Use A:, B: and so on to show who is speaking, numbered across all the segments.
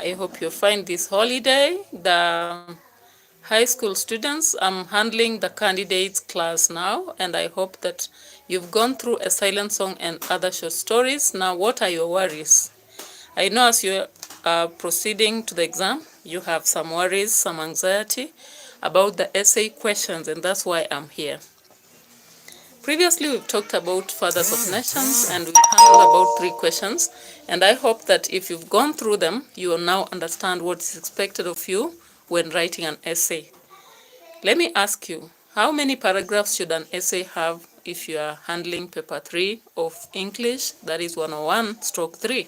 A: I hope you find this holiday. The high school students, I'm handling the candidates class now, and I hope that you've gone through A Silent Song and other short stories. Now, what are your worries? I know as you are proceeding to the exam, you have some worries, some anxiety about the essay questions, and that's why I'm here. Previously, we've talked about Fathers of Nations, and we handled about 3 questions. And I hope that if you've gone through them, you will now understand what is expected of you when writing an essay. Let me ask you, how many paragraphs should an essay have if you are handling paper 3 of English, that is 101/3?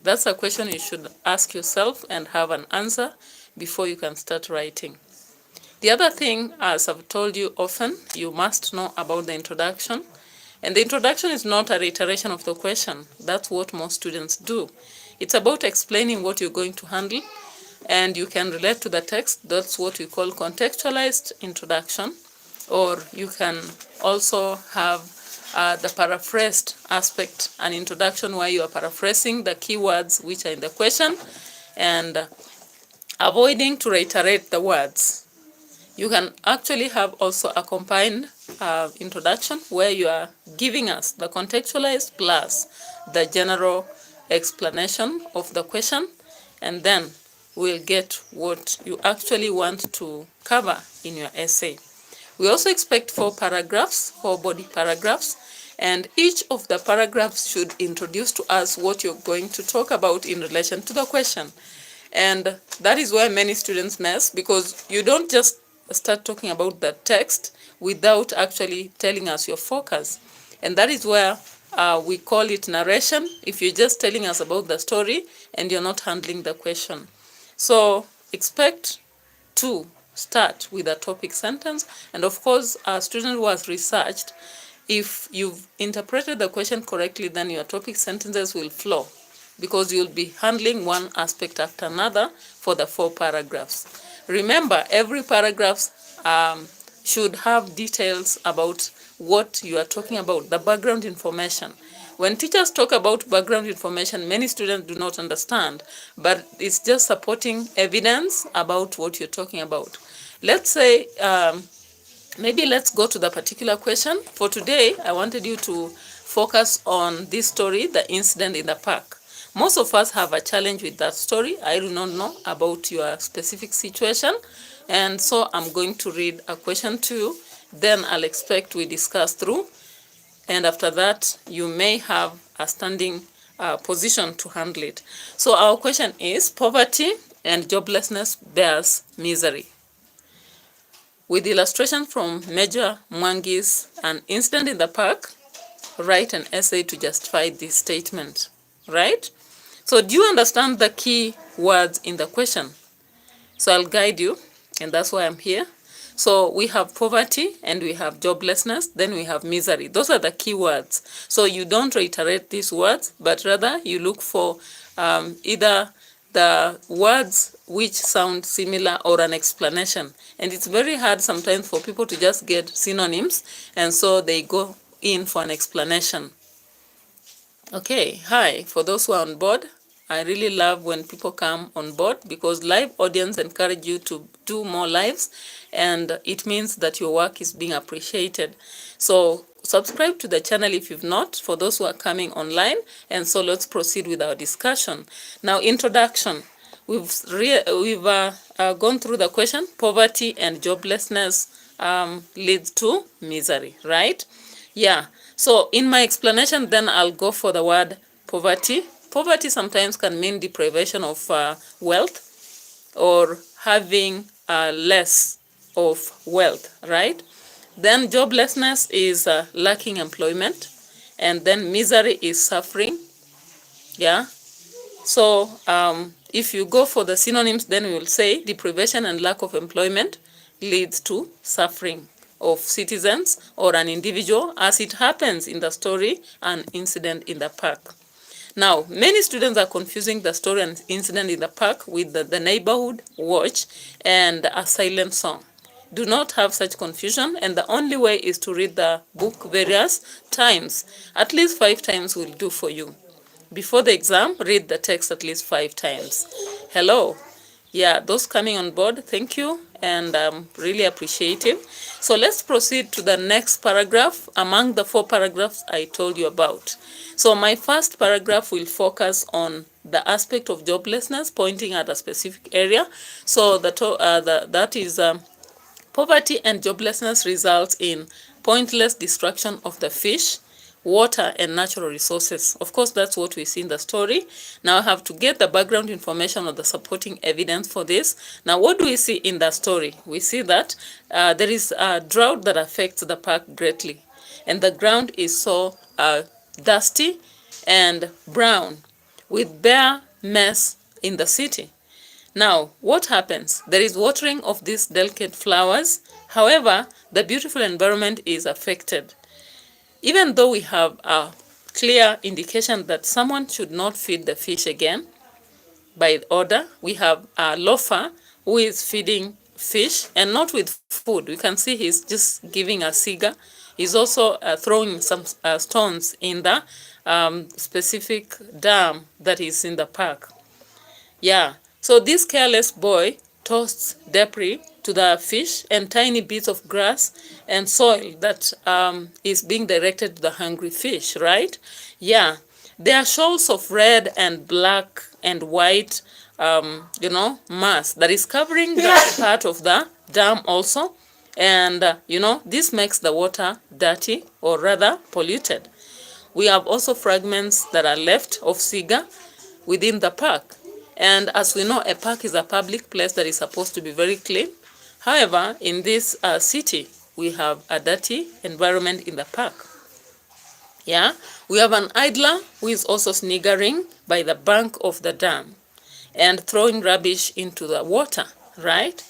A: That's a question you should ask yourself and have an answer before you can start writing. The other thing, as I've told you often, you must know about the introduction. And the introduction is not a reiteration of the question. That's what most students do. It's about explaining what you're going to handle, and you can relate to the text. That's what we call contextualized introduction. Or you can also have the paraphrased aspect, an introduction where you are paraphrasing the keywords which are in the question and avoiding to reiterate the words. You can actually have also a combined introduction where you are giving us the contextualized plus the general explanation of the question, and then we'll get what you actually want to cover in your essay. We also expect 4 paragraphs, 4 body paragraphs, and each of the paragraphs should introduce to us what you're going to talk about in relation to the question. And that is where many students mess, because you don't just start talking about the text without actually telling us your focus. And that is where we call it narration, if you're just telling us about the story and you're not handling the question. So expect to start with a topic sentence. And of course, a student who has researched, if you've interpreted the question correctly, then your topic sentences will flow, because you'll be handling one aspect after another for the 4 paragraphs. Remember, every paragraph should have details about what you are talking about, the background information. When teachers talk about background information, many students do not understand, but it's just supporting evidence about what you're talking about. Let's say, maybe let's go to the particular question. For today, I wanted you to focus on this story, the incident in the park. Most of us have a challenge with that story. I do not know about your specific situation. And so I'm going to read a question to you. Then I'll expect we discuss through. And after that, you may have a standing position to handle it. So our question is, poverty and joblessness bears misery. With illustration from Major Mwangi's An Incident in the Park, write an essay to justify this statement, right? So do you understand the key words in the question? So I'll guide you, and that's why I'm here. So we have poverty and we have joblessness, then we have misery. Those are the key words. So you don't reiterate these words, but rather you look for either the words which sound similar or an explanation. And it's very hard sometimes for people to just get synonyms, and so they go in for an explanation. Okay, hi, for those who are on board, I really love when people come on board, because live audience encourage you to do more lives, and it means that your work is being appreciated. So subscribe to the channel if you've not, for those who are coming online, and so let's proceed with our discussion. Now, introduction. We've gone through the question, poverty and joblessness leads to misery, right? Yeah. So in my explanation, then I'll go for the word poverty. Poverty sometimes can mean deprivation of wealth, or having less of wealth, right? Then joblessness is lacking employment, and then misery is suffering. Yeah. So if you go for the synonyms, then we will say deprivation and lack of employment leads to suffering of citizens or an individual, as it happens in the story, An Incident in the Park. Now, many students are confusing the story and incident in the park with the neighborhood watch and A Silent Song. Do not have such confusion, and the only way is to read the book various times. At least 5 times will do for you. Before the exam, read the text at least 5 times. Hello. Yeah, those coming on board, thank you, and really appreciative. So let's proceed to the next paragraph among the 4 paragraphs I told you about. So my first paragraph will focus on the aspect of joblessness, pointing at a specific area. So that is poverty and joblessness results in pointless destruction of the fish, water, and natural resources. Of course, that's what we see in the story. Now I have to get the background information or the supporting evidence for this. Now, what do we see in the story? We see that there is a drought that affects the park greatly, and the ground is so dusty and brown with bare mess in the city. Now, what happens? There is watering of these delicate flowers. However, the beautiful environment is affected. Even though we have a clear indication that someone should not feed the fish again, by order, we have a loafer who is feeding fish and not with food. We can see he's just giving a cigar. He's also throwing some stones in the specific dam that is in the park. Yeah, so this careless boy tossed debris to the fish and tiny bits of grass and soil that is being directed to the hungry fish, right? Yeah, there are shoals of red and black and white, mass that is covering the part of the dam also. And, this makes the water dirty or rather polluted. We have also fragments that are left of cigar within the park. And as we know, a park is a public place that is supposed to be very clean. However, in this city, we have a dirty environment in the park. Yeah, we have an idler who is also sniggering by the bank of the dam and throwing rubbish into the water, right?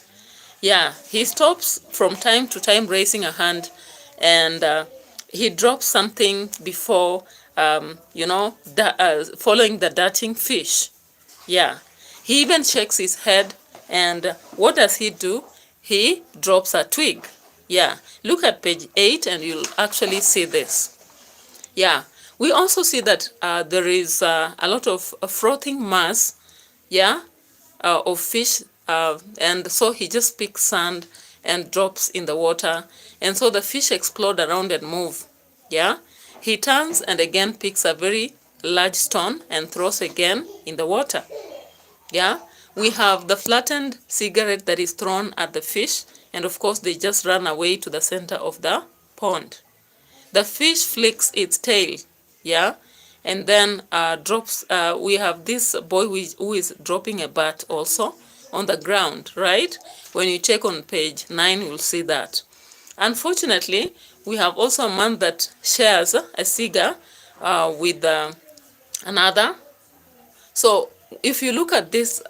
A: Yeah, he stops from time to time raising a hand, and he drops something before, following the darting fish. Yeah, he even shakes his head, and what does he do? He drops a twig. Yeah, look at page 8 and you'll actually see this. Yeah, we also see that there is a lot of frothing mass, yeah, of fish, and so he just picks sand and drops in the water, and so the fish explode around and move. Yeah, he turns and again picks a very large stone and throws again in the water. Yeah, we have the flattened cigarette that is thrown at the fish, and of course they just run away to the center of the pond. The fish flicks its tail, yeah, and then drops. We have this boy who is dropping a bat also on the ground, right? When you check on page 9, you'll see that. Unfortunately, we have also a man that shares a cigar with another. So if you look at this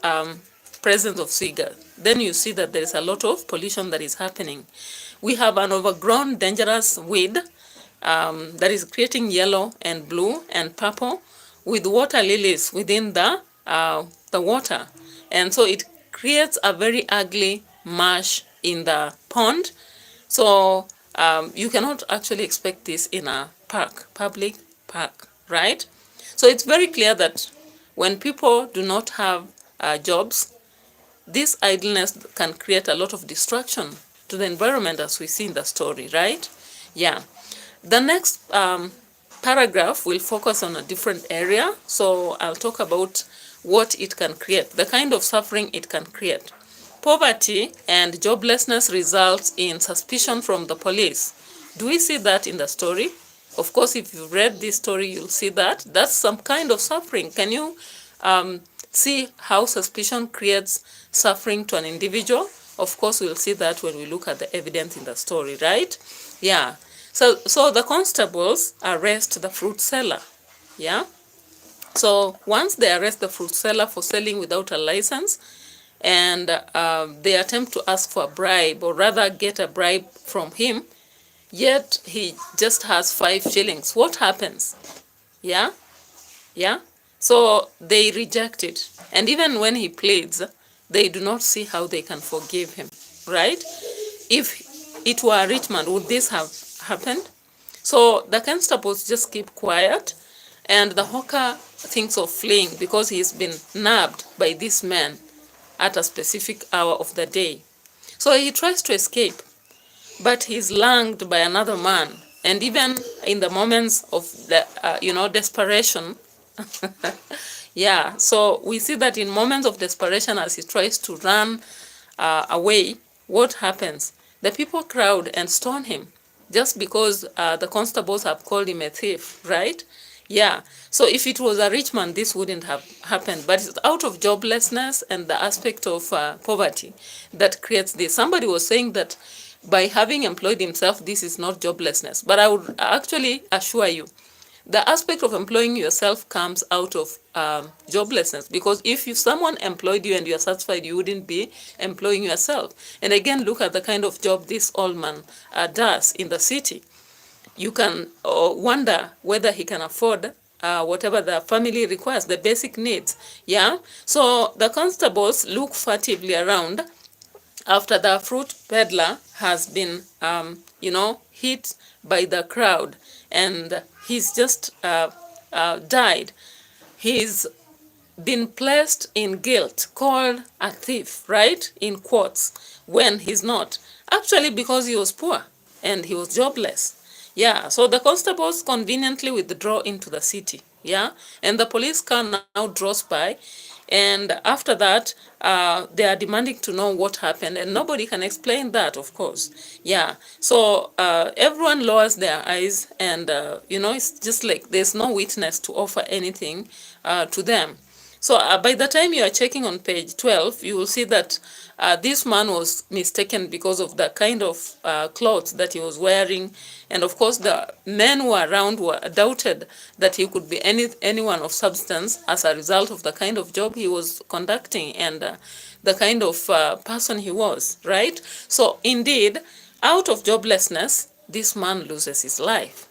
A: presence of cigar, then you see that there is a lot of pollution that is happening. We have an overgrown dangerous weed that is creating yellow and blue and purple with water lilies within the water. And so it creates a very ugly marsh in the pond. So you cannot actually expect this in a park, public park, right? So it's very clear that when people do not have jobs, this idleness can create a lot of destruction to the environment, as we see in the story, right? Yeah. The next paragraph will focus on a different area. So I'll talk about what it can create, the kind of suffering it can create. Poverty and joblessness results in suspicion from the police. Do we see that in the story? Of course, if you've read this story, you'll see that. That's some kind of suffering. Can you see how suspicion creates suffering to an individual? Of course, we'll see that when we look at the evidence in the story, right? Yeah. So the constables arrest the fruit seller. Yeah. So once they arrest the fruit seller for selling without a license, and they attempt to ask for a bribe, or rather get a bribe from him, yet he just has 5 shillings. What happens? Yeah? Yeah? So they reject it. And even when he pleads, they do not see how they can forgive him, right? If it were a rich man, would this have happened? So the constables just keep quiet, and the hawker thinks of fleeing because he's been nabbed by this man. at a specific hour of the day. So he tries to escape, but he's langed by another man. And even in the moments of the, desperation, yeah, so we see that in moments of desperation, as he tries to run away, what happens? The people crowd and stone him just because the constables have called him a thief, right? Yeah, so if it was a rich man, this wouldn't have happened. But it's out of joblessness and the aspect of poverty that creates this. Somebody was saying that by having employed himself, this is not joblessness. But I would actually assure you, the aspect of employing yourself comes out of joblessness, because if someone employed you and you are satisfied, you wouldn't be employing yourself. And again, look at the kind of job this old man does in the city. You can wonder whether he can afford whatever the family requires, the basic needs. Yeah. So the constables look furtively around after the fruit peddler has been, hit by the crowd, and he's just died. He's been placed in guilt, called a thief, right? In quotes, when he's not. Actually, because he was poor and he was jobless. Yeah, so the constables conveniently withdraw into the city. Yeah, and the police car now draws by. And after that, they are demanding to know what happened, and nobody can explain that, of course. Yeah, so everyone lowers their eyes, and, it's just like there's no witness to offer anything to them. So by the time you are checking on page 12, you will see that this man was mistaken because of the kind of clothes that he was wearing. And of course, the men who were around doubted that he could be anyone of substance as a result of the kind of job he was conducting and the kind of person he was, right? So indeed, out of joblessness, this man loses his life.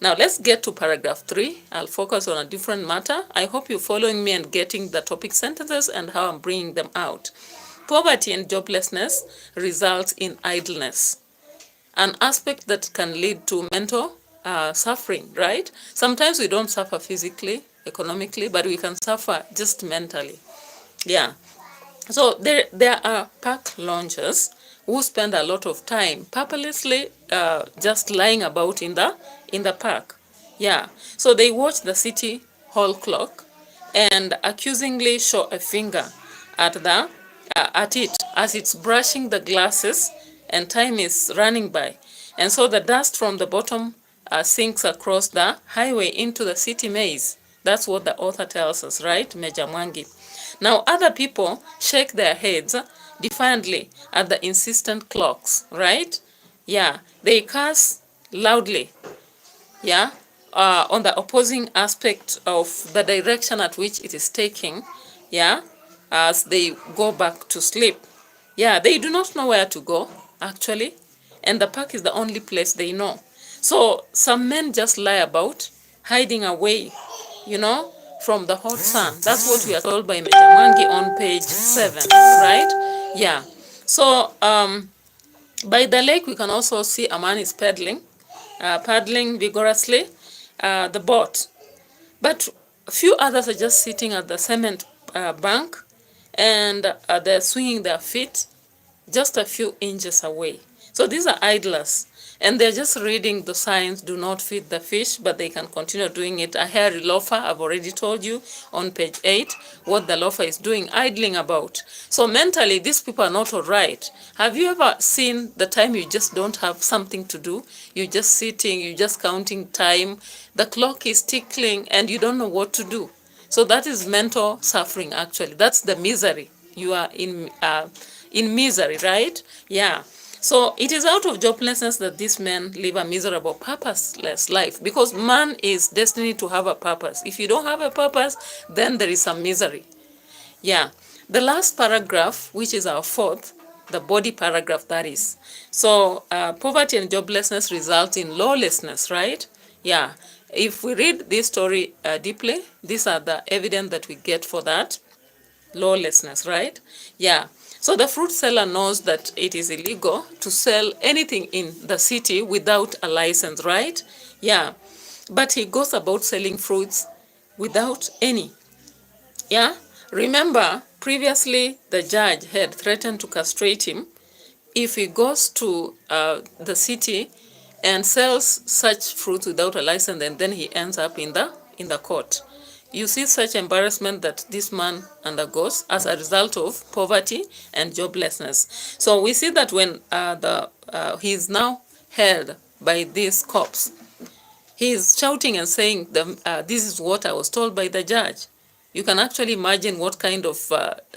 A: Now let's get to paragraph 3. I'll focus on a different matter. I hope you're following me and getting the topic sentences and how I'm bringing them out. Poverty and joblessness results in idleness, an aspect that can lead to mental suffering, right? Sometimes we don't suffer physically, economically, but we can suffer just mentally. Yeah. So there are park loungers who spend a lot of time purposely just lying about in the park. Yeah. So they watch the city hall clock and accusingly show a finger at it as it's brushing the glasses and time is running by. And so the dust from the bottom sinks across the highway into the city maze. That's what the author tells us, right, Meja Mwangi? Now, other people shake their heads defiantly at the insistent clocks, right? Yeah, they curse loudly, yeah, on the opposing aspect of the direction at which it is taking, yeah, as they go back to sleep. Yeah, they do not know where to go, actually, and the park is the only place they know. So some men just lie about, hiding away, from the hot sun. That's what we are told by Meja Mwangi on page 7, right? Yeah. So by the lake, we can also see a man is paddling vigorously the boat. But a few others are just sitting at the cement bank, and they're swinging their feet just a few inches away. So these are idlers, and they're just reading the signs, do not feed the fish, but they can continue doing it. A hairy loafer, I've already told you on page 8 what the loafer is doing, idling about. So mentally, these people are not all right. Have you ever seen the time you just don't have something to do? You're just sitting, you're just counting time, the clock is ticking, and you don't know what to do. So that is mental suffering, actually. That's the misery. You are in misery, right? Yeah. So it is out of joblessness that these men live a miserable, purposeless life, because man is destined to have a purpose. If you don't have a purpose, then there is some misery. Yeah. The last paragraph, which is our fourth, the body paragraph, that is. So poverty and joblessness result in lawlessness, right? Yeah. If we read this story deeply, these are the evidence that we get for that. Lawlessness, right? Yeah. So the fruit seller knows that it is illegal to sell anything in the city without a license, right? Yeah. But he goes about selling fruits without any. Yeah. Remember, Previously, the judge had threatened to castrate him if he goes to the city and sells such fruits without a license, and then he ends up in the court. You see such embarrassment that this man undergoes as a result of poverty and joblessness. So we see that when he is now held by these cops, he is shouting and saying, this is what I was told by the judge. You can actually imagine what kind of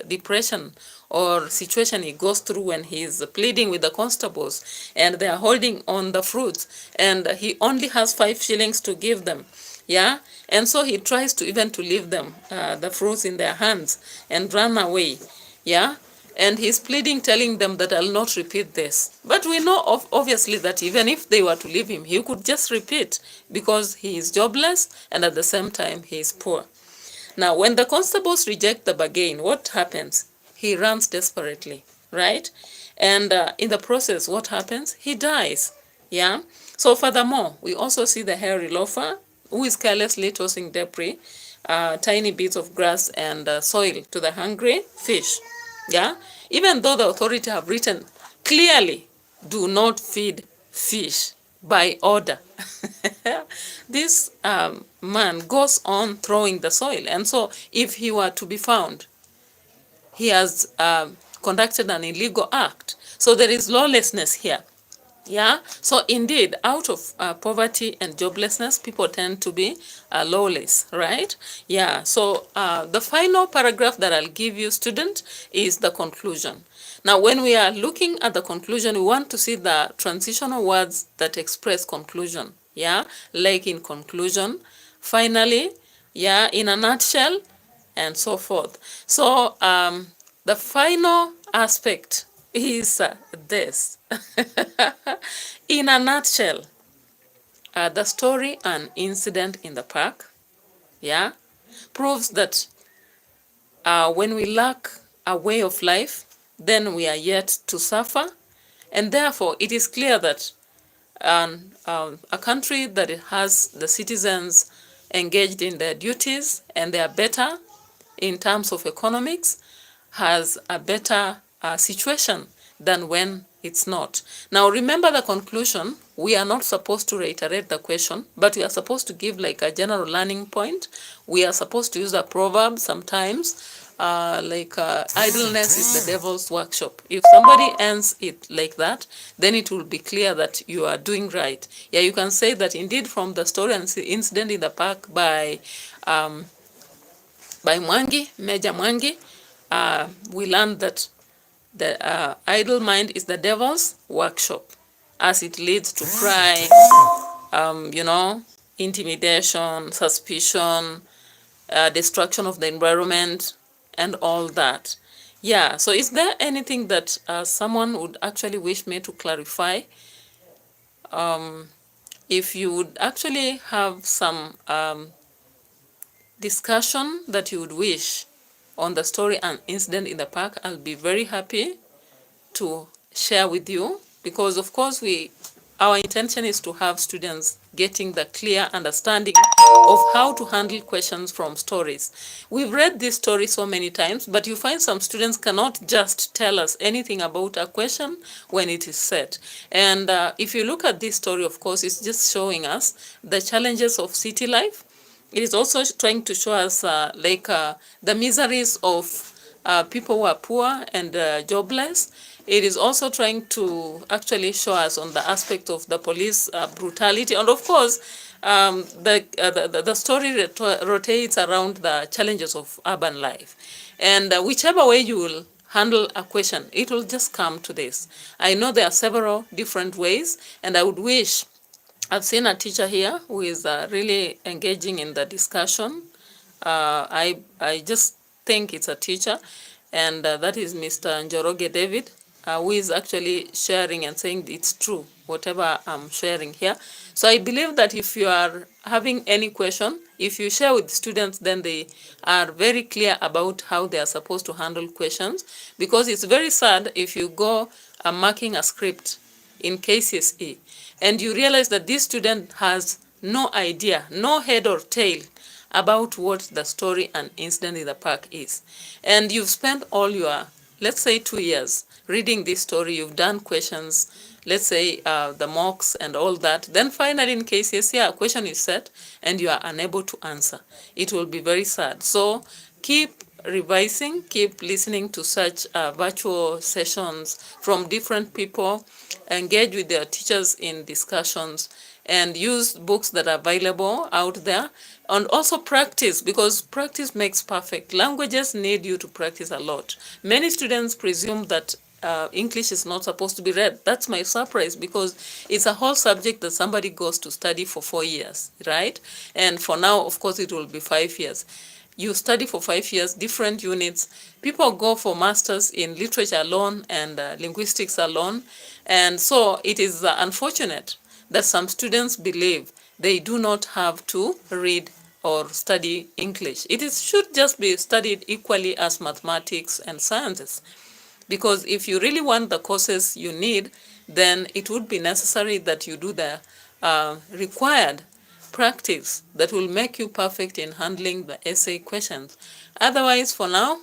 A: depression or situation he goes through when he is pleading with the constables and they are holding on the fruits and he only has 5 shillings to give them. Yeah, and so he tries to even to leave them the fruits in their hands and run away. Yeah, and he's pleading, telling them that I'll not repeat this. But we know obviously that even if they were to leave him, he could just repeat because he is jobless and at the same time he is poor. Now, when the constables reject the bargain, what happens? He runs desperately, right? And in the process, what happens? He dies. Yeah. So furthermore, we also see the hairy loafer who is carelessly tossing debris, tiny bits of grass and soil to the hungry fish. Yeah. Even though the authority have written clearly, do not feed fish by order. This man goes on throwing the soil. And so if he were to be found, he has conducted an illegal act. So there is lawlessness here. Yeah, so indeed, out of poverty and joblessness, people tend to be lawless, right? Yeah, so the final paragraph that I'll give you, student, is the conclusion. Now, when we are looking at the conclusion, we want to see the transitional words that express conclusion, yeah? Like in conclusion, finally, yeah, in a nutshell, and so forth. So the final aspect is this. In a nutshell, the story An Incident in the Park, yeah, proves that when we lack a way of life, then we are yet to suffer. And therefore, it is clear that a country that has the citizens engaged in their duties and they are better in terms of economics has a better situation than when it's not. Now remember the conclusion, we are not supposed to reiterate the question, but we are supposed to give like a general learning point. We are supposed to use a proverb sometimes, idleness is the devil's workshop. If somebody ends it like that, then it will be clear that you are doing right. Yeah, you can say that indeed from the story and incident in the park by Mwangi, Major Mwangi, we learned that the idle mind is the devil's workshop, as it leads to crime, intimidation, suspicion, destruction of the environment, and all that. Yeah, so is there anything that someone would actually wish me to clarify? If you would actually have some discussion that you would wish on the story An Incident in the Park, I'll be very happy to share with you, because of course our intention is to have students getting the clear understanding of how to handle questions from stories. We've read this story so many times, but you find some students cannot just tell us anything about a question when it is set. And if you look at this story, of course, it's just showing us the challenges of city life. It is also trying to show us the miseries of people who are poor and jobless. It is also trying to actually show us on the aspect of the police brutality. And of course, the story rotates around the challenges of urban life. And whichever way you will handle a question, it will just come to this. I know there are several different ways, and I would wish, I've seen a teacher here who is really engaging in the discussion. I just think it's a teacher, and that is Mr. Njoroge David, who is actually sharing and saying it's true, whatever I'm sharing here. So I believe that if you are having any question, if you share with students, then they are very clear about how they are supposed to handle questions, because it's very sad if you go marking a script in KCSE and you realize that this student has no idea, no head or tail about what the story and incident in the park is. And you've spent all your, let's say, 2 years reading this story, you've done questions, let's say the mocks and all that. Then finally in KCSE, a question is set and you are unable to answer. It will be very sad. So keep revising, keep listening to such virtual sessions from different people, engage with their teachers in discussions, and use books that are available out there, and also practice, because practice makes perfect. Languages need you to practice a lot. Many students presume that English is not supposed to be read. That's my surprise, because it's a whole subject that somebody goes to study for 4 years, right? And for now, of course, it will be 5 years. You study for 5 years, different units. People go for masters in literature alone and linguistics alone. And so it is unfortunate that some students believe they do not have to read or study English. Should just be studied equally as mathematics and sciences. Because if you really want the courses you need, then it would be necessary that you do the required practice that will make you perfect in handling the essay questions. Otherwise, for now,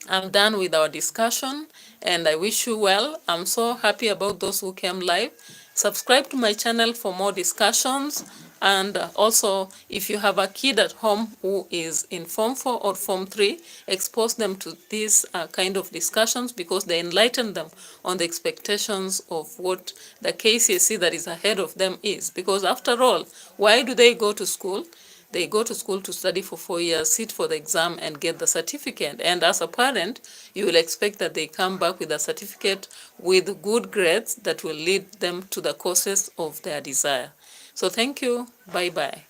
A: I'm done with our discussion and I wish you well. I'm so happy about those who came live. Subscribe to my channel for more discussions. And also, if you have a kid at home who is in Form 4 or Form 3, expose them to these kind of discussions, because they enlighten them on the expectations of what the KCSE that is ahead of them is. Because after all, why do they go to school? They go to school to study for 4 years, sit for the exam, and get the certificate. And as a parent, you will expect that they come back with a certificate with good grades that will lead them to the courses of their desire. So thank you. Bye-bye.